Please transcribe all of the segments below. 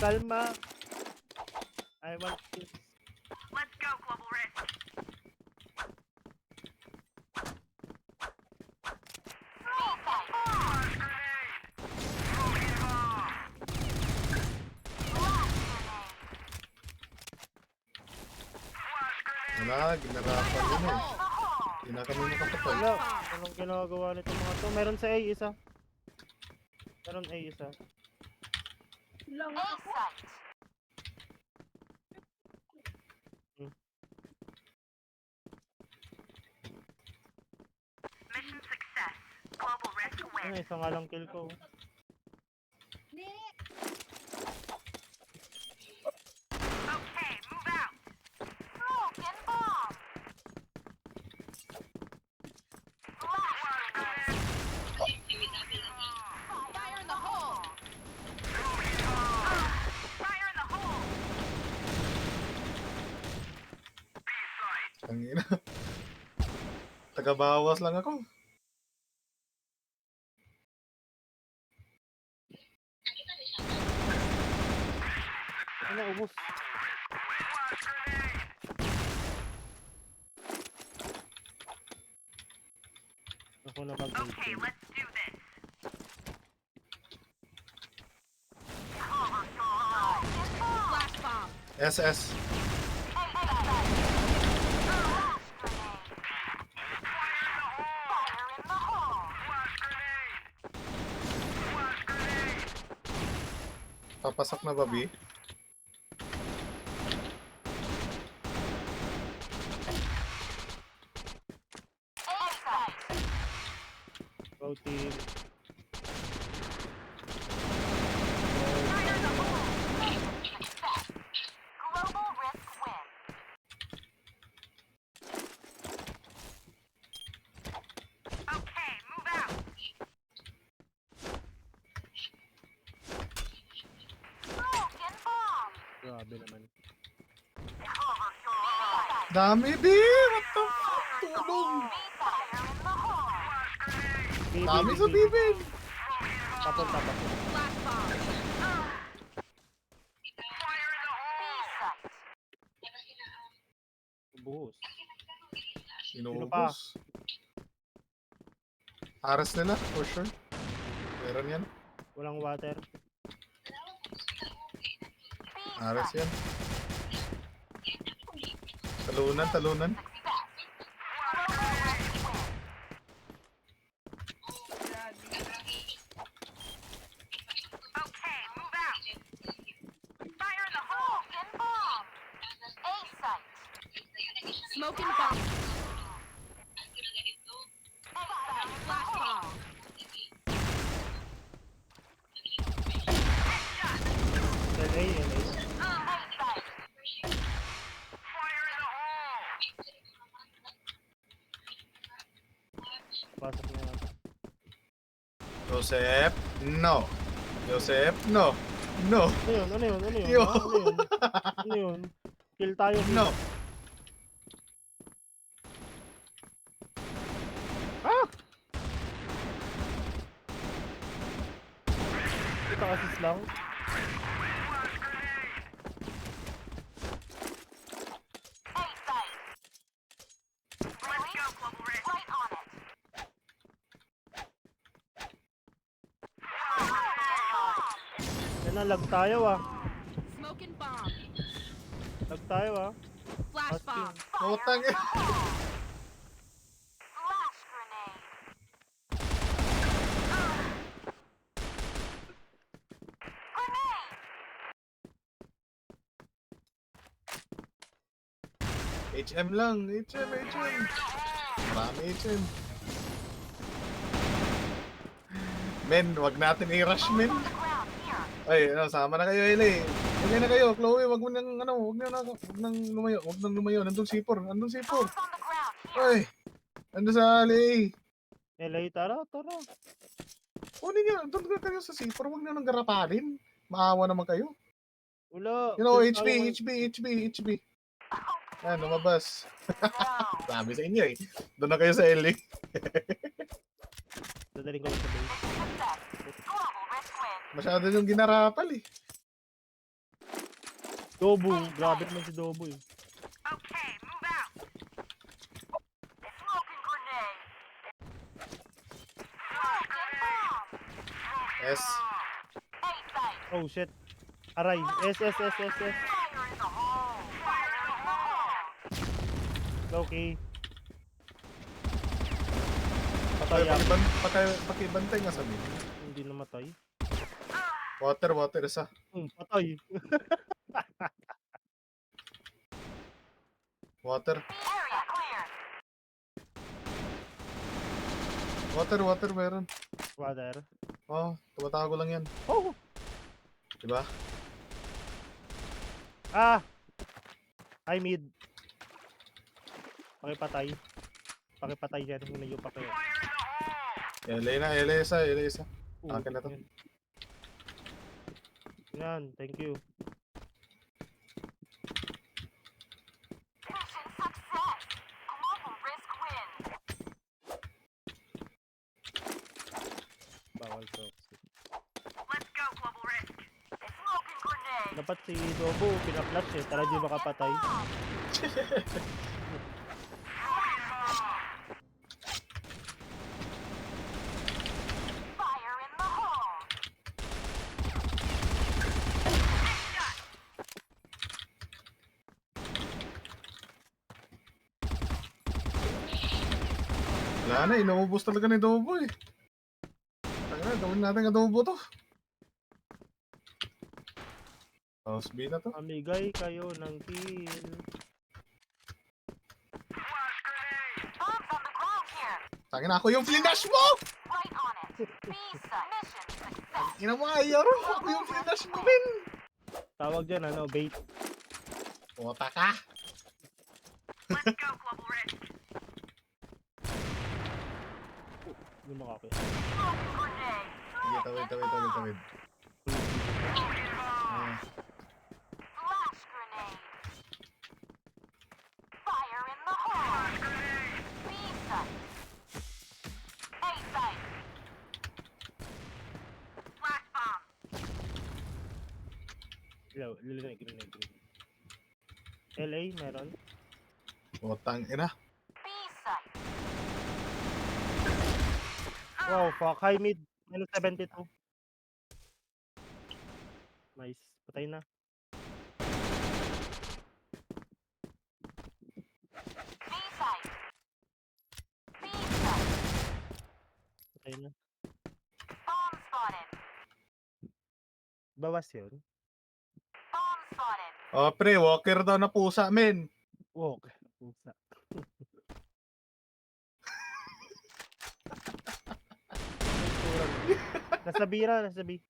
Kalma. I want this. Let's go, Global Risk. Wala, ginarapan yun eh. Hindi na kami makapatay. Wala. Anong ginagawa nito mga to? Meron sa A isa. Meron A isa. Lang ako. Mission success. Global Risk Ano, win. isa nga lang kill ko. Okay, move out. Broken bomb. Fire in the hole. Fire in the hole. Ang ina. Tagabawas lang ako. Ano, ubos. Ako na pag Okay, let's do this. Flash bomb. SS. Papasok na ba, B? go team. Global Risk win. Okay, move out. Broken bomb. Grabe naman. Dami, B! What the fuck? Tulong! Fire in the hole. Dami sa bibig! Papunta, papunta. Flash bomb. Fire in the hole. Buhos. Inuubos. Aras nila, for sure. Meron yan. Walang water. Aras yan. Talunan, talunan. Okay, move out. Fire in the hole. In bomb. A site. Smoking bomb. Flash bomb. LA, LA. Fire in the hole. Pasok na yata. Joseph, no. Joseph, no. No. Ano yun? Ano yun? Ano yun? Yo. Ha? Ano yun? Ano yun? Kill tayo. kill. No. Ah! Ito assist lang. A site. Let's go, Global Risk. Right on it. Yan na, lag tayo ah. Smoking bomb. Lag tayo ah. Flash Asking. bomb. Putang ina. Flash grenade. Grenade. HM lang. HM, HM. Marami HM. Men, wag natin i-rush, men. On the ground here. Ay, ano, sama na kayo, Eli. Hindi na kayo, Chloe, wag mo nang, ano, wag nang lumayo, wag nang lumayo. Nandun C4, nandun C4. Bombs on the ground here. Ay, nandun sa LA. LA, tara, tara. Kunin nyo, doon ka kayo sa C4, wag nyo nang garaparin. Maawa naman kayo. Wala. You know, Kill HB, tayo ngayon. HB. Ayan, lumabas. No. Sabi sa inyo eh. Doon na kayo sa LA. Dadaling ko lang sa base. Success. Global Risk win. Masyado yung ginarapal eh. Dobo. Grabe naman si Dobo eh. Okay, move out. Smoking grenade. Smoking bomb. S. A site. Oh shit. Aray. S. Fire in the hole. Fire in the hole. Okay. Patay ako. Pakibantay nga sabi. Hindi namatay. Water isa. Patay. Water. Area clear. Water meron. Water. Oh, tumatago lang yan. Oh! Diba? Ah! I mid. Pakipatay. Pakipatay dyan. Hindi yung pakipatay. LA isa. Akin na to. Yan. Thank you. Mission success. Global risk win. Bawal proxy. Let's go, global risk. Smoking grenade. Dapat si Dobo pinaflash eh. Tara di makapatay. Fire in the hole. Wala na, inuubos talaga ni Dobo eh. Tangina, gawin natin adobo to. House B na to. Amigay kayo ng kill. Bombs on the ground here. Tangin ako yung flinash mo! Right on it. B site. Mission success. Ina mo ayaro, ako yung flinash mo, men! Tawag dyan ano, bait. Pota ka! Let's go, global risk. Yung makakit. Smoking grenade. Sige, tawid. Ah, Flash grenade. Fire in the hole. B site. A site. Flash bomb. Lilinag. LA meron. potang ina. B site. Wow, fuck. High mid. Minus 72. Nice. Patay na. B site. B site. Patay na. Bomb spotted. Bawas yun. Bomb spotted. Oh, pre, walker daw na pusa, men. Walk. Pusa. Nasa bira, nasa B.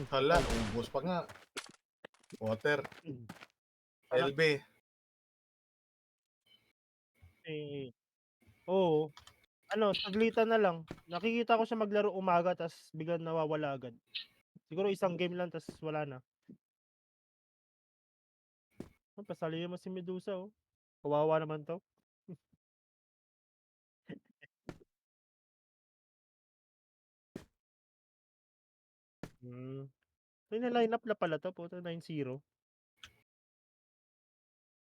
Hala, ubos pa nga. Water. Ano? LB. Eh, oo. Ano, saglitan na lang. Nakikita ko siya maglaro umaga, tas biglang nawawala agad. Siguro isang game lang, tas wala na. Oh, pasali mo si Medusa, oh. Kawawa naman to. So, line up na pala to, puto 9-0.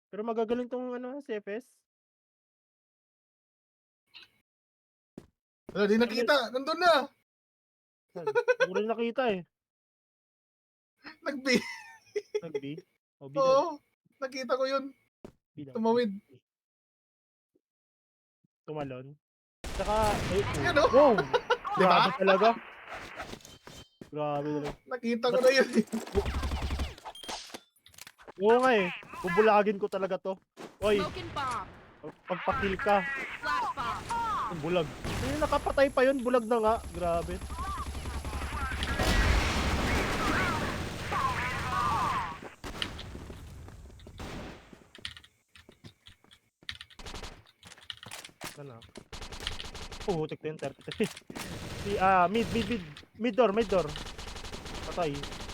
Pero magagaling tong ano, CFS. Wala, di nakita. Nandun na. Hindi ko rin nakita eh. Nag-B. Nag-B. O, B daw. Oo. Nakita ko yun. B daw. Tumawid. Tumalon. Saka, ay, Yan, oh. wow! Di ba? Grabe talaga. Grabe talaga. Nakita ko na yun. Oo nga eh. Bubulagin ko talaga to. Oy, Smoking bomb. pagpakil ka. Flash bomb. Ang bulag. Hindi nakapatay pa yun. Bulag na nga. Grabe. Sana. Tek 10, 33. Si, mid door. Patay.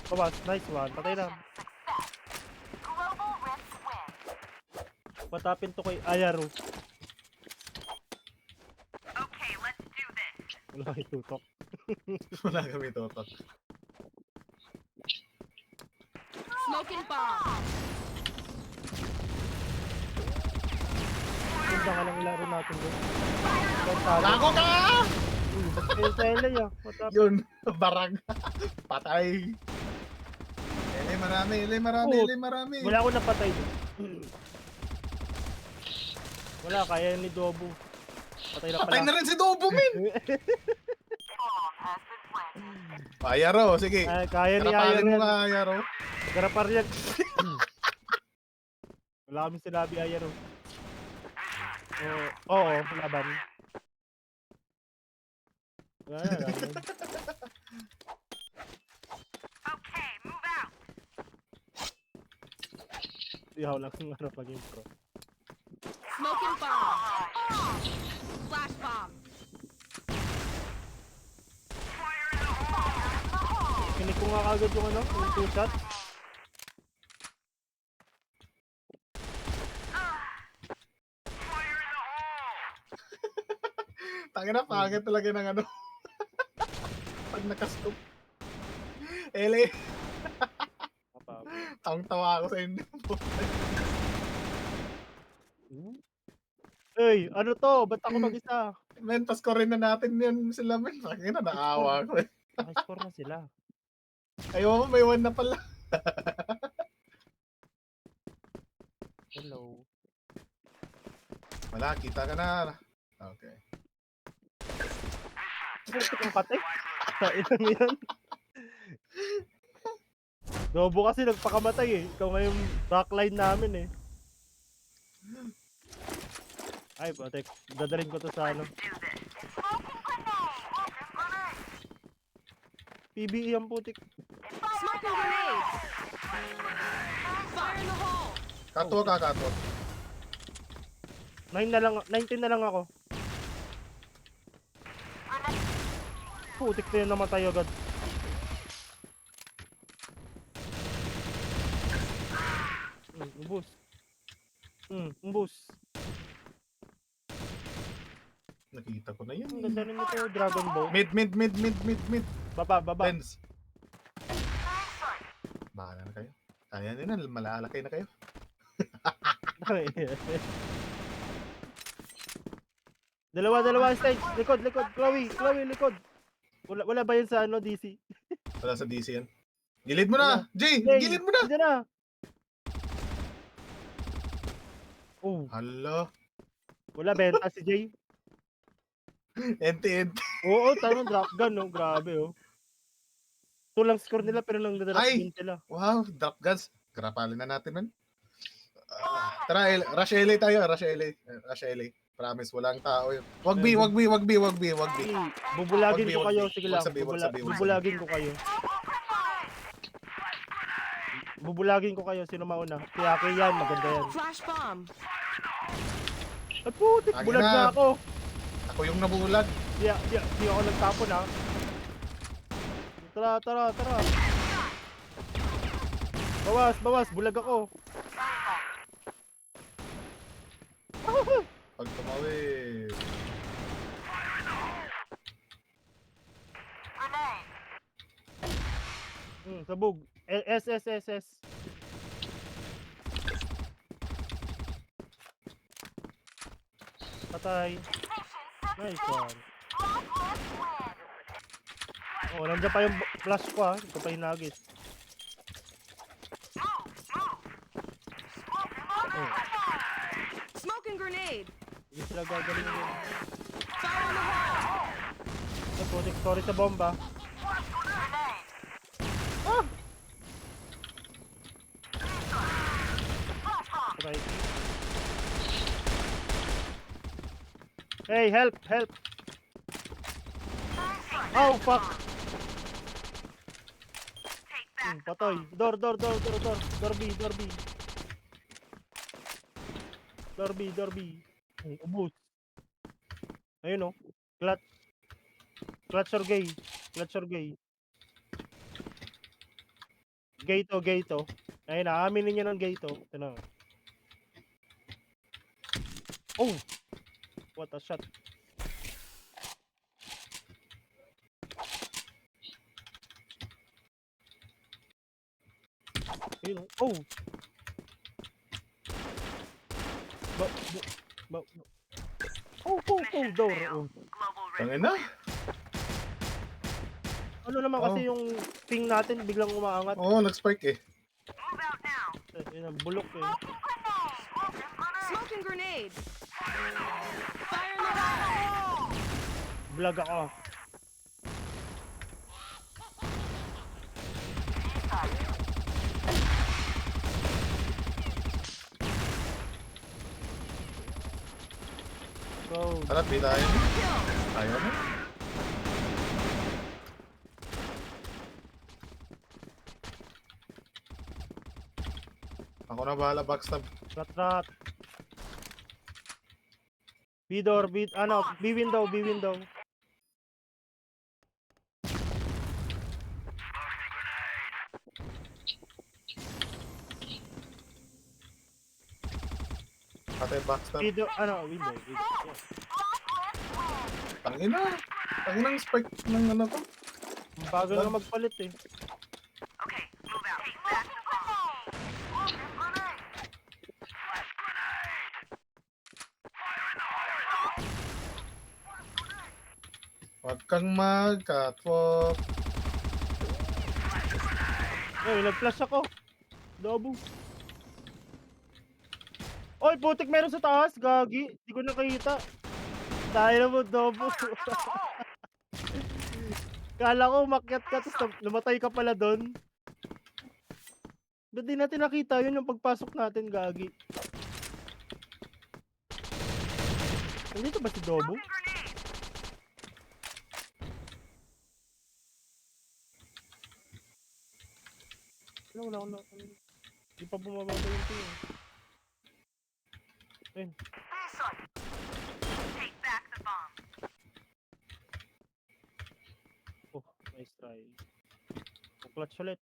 Bawas, nice one. Patay na. Success. Global risk win. Patapin to kay Ayaru. Okay, let's do this. Wala kay tutok. Wala kami totok. Smoking bomb. Ganda ka lang laro natin doon. Ganda. Gago ka! Kaya sa LA ah. Matap. Yun, barag. Patay. Marami, Oo. marami. Wala ako napatay doon. Wala, kaya ni Dobo. Patay na Patay pala. na rin si Dobo, min! Ayaro, sige. Kaya ni Ayan Karapalin mo yan. nga, Ayaro. Garapar yan. Wala kami sinabi Ayan oh. Oo, laban. Wala na, laban. Okay, move out. Ihaw lang yung ano pag intro. Smoking bomb. Flash bomb. Kinig ko nga kagad yung ano, yung 2 shot. Tangina, pangit talaga ng ano. Pag nakascope. Ele, tawang-tawa ako sa inyo. Hey, ano to? Ba't ako mag-isa? Men, pasko rin na natin yan sila, men. Tangina, naawa ako eh. Naka-score na sila. Ayaw mo, may 1 na pala. Hello. Wala, kita ka na. Okay. Putik ang kate. Sa ilang yan. Dobo kasi nagpakamatay eh. Ikaw ngayon backline namin eh. Ay, putik. Dadalhin ko to sa ano. PBE ang putik. Smoking grenade. Fire in the hole. Katwa ka, katwa. 19 na lang ako. Putik na yun, namatay agad. Ubus. Ubus. Nakita ko na yun. Ang ganda rin ito, Dragon Ball. Mid. Baba. Lens. Bahala na kayo. Kaya nyo na, malalakay na kayo. Dalawa stage. Likod. Chloe, likod. Wala ba yun sa ano, DC? Wala sa DC yan. Gilid mo na! Jay! Hey, Gilid mo na! Diyan na. Oh, Hala. wala benta si Jay. Ente. Oo, tanong drop gun, no? Grabe, oh. Ito lang score nila, pero lang drop Ay! gun sila. Wow, drop guns. Karapalin na natin, man. Tara, Rush LA tayo. Rush LA. Promise, walang tao yun. Wag B. Bubulagin Wag ko B, kayo, wag B. sige Wag lang. sabi, wag sabi. Bubulagin ko kayo. Bubulagin ko kayo, sino mauna? Si Aki yan, maganda yan. Flash bomb. Ay putik, Aki bulag na. na ako. Ako yung nabulag. Di ako nagtapon ha. Tara. Bawas, bulag ako. Pag tumawid. Sabog. S. Patay. Nice one. Oh, nandiyan pa yung flash ko ha. Ito pa yung nugget. Oh, Smoking grenade. hindi sila gagaling yun. Fire in the hole. Putik, sorry sa bomba. Ah! Patay. Hey, help! Oh, fuck! Patay. Door B. Ubus. Ayun oh. Clutch or gay. Gay to. Ayun na, aminin niya ng gay to. Ito na. Oh! What a shot. Ayun, oh. Ba ba door, oh. Tangin na. Ano naman Oh. kasi yung ping natin biglang umaangat. Oo, nag-spike eh. Yun ang bulok eh. Smoking grenade. Fire in the hole. Vlog ako. Go. Tara, di tayo. Ayaw na. Ako na bahala backstab. Rat. B door, B window. Patay backstab. Window. Yeah. Tangin na. Tangin ang spike ng ano ko. Ang bagal na magpalit eh. Huwag kang mag-catwalk. Ay, nag-flash ako. Dobo. Oy, putik meron sa taas. Gagi. Di ko nakita. Tayo mo, Dobo. Kala ko umakyat ka, tapos namatay ka pala doon. Ba't di natin nakita yun yung pagpasok natin, Gagi? Nandito ba si Dobo? Wala. Di pa bumababa yung team. Ayun. Oh, nice try. Clutch ulit.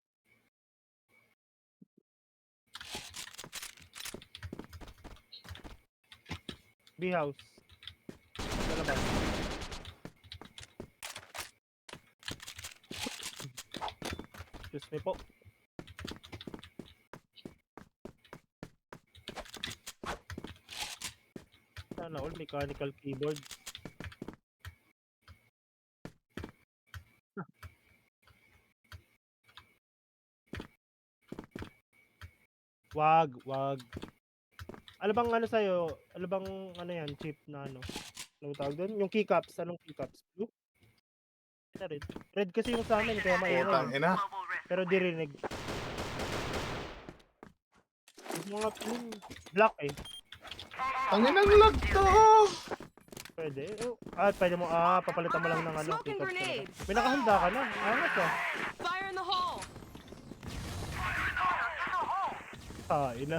B-house. Sa labas. Excuse me po. Sana all mechanical keyboard. Wag. Ano bang ano sa'yo? Ano bang ano yan? Chip na ano? Anong tawag doon? Yung keycaps. Anong keycaps? Blue? Red. Red kasi yung sa amin kaya Putang maingay. ina. Pero dirinig. Yung mga black eh. Tangin ang lag to. Pwede. Pwede mo. Papalitan mo lang ng ano. Smoking keycaps grenade. talaga. May nakahanda ka na. Angat ka. Fire in the hole. Ina.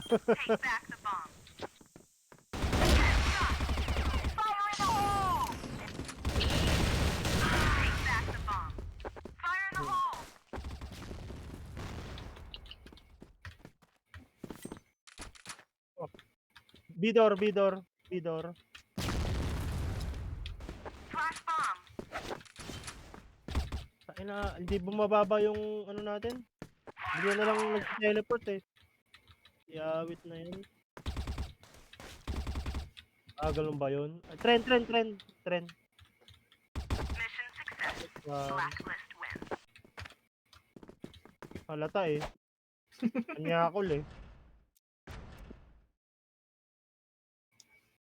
B-door. Ina, hindi bumababa yung ano natin. Bigyan na lang nag-teleport eh. Iawit na yun. Ganun ba yun? Trend. Halata eh. Kanya ako eh.